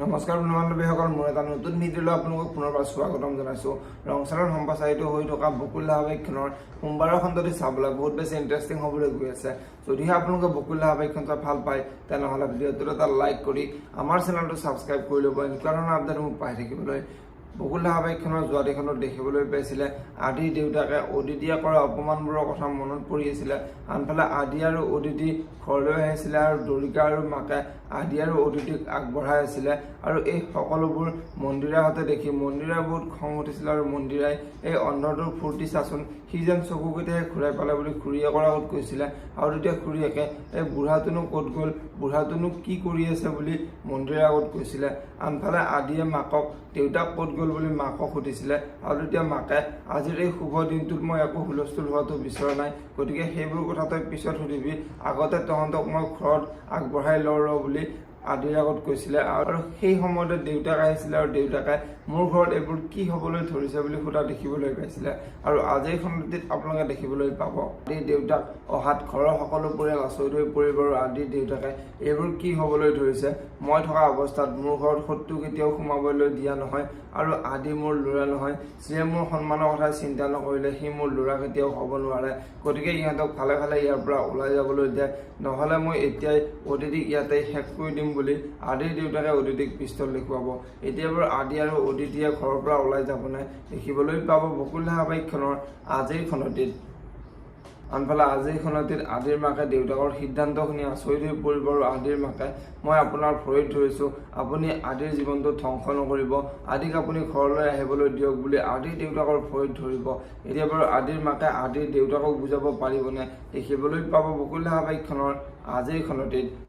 নমস্কাৰ বন্ধু-বান্ধৱীসকল, মোৰ এটা নতুন ভিডিঅ'লৈ আপোনালোকক পুনৰবাৰ স্বাগতম জনাইছোঁ। ৰংচাৰৰ সম্প্ৰচাৰিত হৈ থকা বকুল ধাৰাবাহিকখনৰ সোমবাৰৰ খণ্ডটি চাবলৈ বহুত বেছি ইণ্টাৰেষ্টিং হ'বলৈ গৈ আছে। যদিহে আপোনালোকে বকুল ধাৰাবাহিকখন চাই ভাল পায় তেনেহ'লে ভিডিঅ'টোত এটা লাইক কৰি আমাৰ চেনেলটো ছাবস্ক্ৰাইব কৰি ল'ব, এনেকুৱা ধৰণৰ আপডেট মোক পাই থাকিবলৈ। বকুল ধাৰাবাহিকখনৰ যোৱাদিখনত দেখিবলৈ পাইছিলে আদিৰ দেউতাকে অদিতিয়ে কৰা অপমানবোৰৰ কথা মনত পৰি আছিলে। আনফালে আদি আৰু অদিতি ঘৰলৈ আহিছিলে আৰু দৰিকা আৰু মাকে আদি আৰু অদিতিক আগবঢ়াই আছিলে আৰু এই সকলোবোৰ মন্দিৰাহঁতে দেখি মন্দিৰাৰ বহুত খং উঠিছিলে আৰু মন্দিৰাই এই অন্ধটোৰ ফূৰ্তি চাচোন, সি যেন চকুকেইটাহে ঘূৰাই পালে বুলি খুৰীয়েকৰ আগত কৈছিলে। আৰু তেতিয়া খুৰীয়েকে এই বুঢ়াটোনো ক'ত গ'ল, বুঢ়াটোনো কি কৰি আছে বুলি মন্দিৰৰ আগত কৈছিলে। আনফালে আদিয়ে মাকক দেউতাক ক'ত গ'ল বুলি মাকক সুধিছিলে আৰু তেতিয়া মাকে আজিৰ এই শুভ দিনটোত মই একো হুলস্থুল হোৱাটো বিচৰা নাই, গতিকে সেইবোৰ কথা তই পিছত সুধিবি, আগতে তহঁতক মই ঘৰত আগবঢ়াই লওঁ বুলি আদিৰ আগত কৈছিলে। আৰু সেই সময়তে দেউতাক আহিছিলে আৰু দেউতাকে মোৰ ঘৰত এইবোৰ কি হ'বলৈ ধৰিছে বুলি সোধা দেখিবলৈ পাইছিলে। আৰু আজিৰ খণ্ডটিত আপোনালোকে দেখিবলৈ পাব আদিৰ দেউতাক অহাত ঘৰৰ সকলো পৰিয়াল আচৰিত হৈ পৰিব আৰু আদিৰ দেউতাকে এইবোৰ কি হ'বলৈ ধৰিছে, মই থকা অৱস্থাত মোৰ ঘৰত শত্ৰু কেতিয়াও সোমাবলৈ দিয়া নহয় আৰু আদি মোৰ ল'ৰা নহয়, যিয়ে মোৰ সন্মানৰ কথা চিন্তা নকৰিলে সি মোৰ ল'ৰা কেতিয়াও হ'ব নোৱাৰে, গতিকে ইহঁতক ভালে ভালে ইয়াৰ পৰা ওলাই যাবলৈ দিয়ে, নহ'লে মই এতিয়াই অদিতিক ইয়াতে শেষ কৰি দিম বুলি আদিৰ দেউতাকে অদিতিক পিষ্টল দেখুৱাব। এতিয়া বাৰু আদি আৰু অদিতিয়ে ঘৰৰ পৰা ওলাই যাব নাই দেখিবলৈ পাব বকুল ধাৰাবাহিকখনৰ আজিৰ খণ্ডটিত। আনফালে আজিৰ খণ্ডটিত আদিৰ মাকে দেউতাকৰ সিদ্ধান্ত শুনি আচৰিত হৈ পৰিব আৰু আদিৰ মাকে মই আপোনাৰ ভৰিত ধৰিছোঁ, আপুনি আদিৰ জীৱনটো ধ্বংস নকৰিব, আদিক আপুনি ঘৰলৈ আহিবলৈ দিয়ক বুলি আদিৰ দেউতাকৰ ভৰিত ধৰিব। এতিয়া বাৰু আদিৰ মাকে আদিৰ দেউতাকক বুজাব পাৰিবনে দেখিবলৈ পাব বকুল ধাৰাবাহিকখনৰ আজিৰ খণ্ডটিত।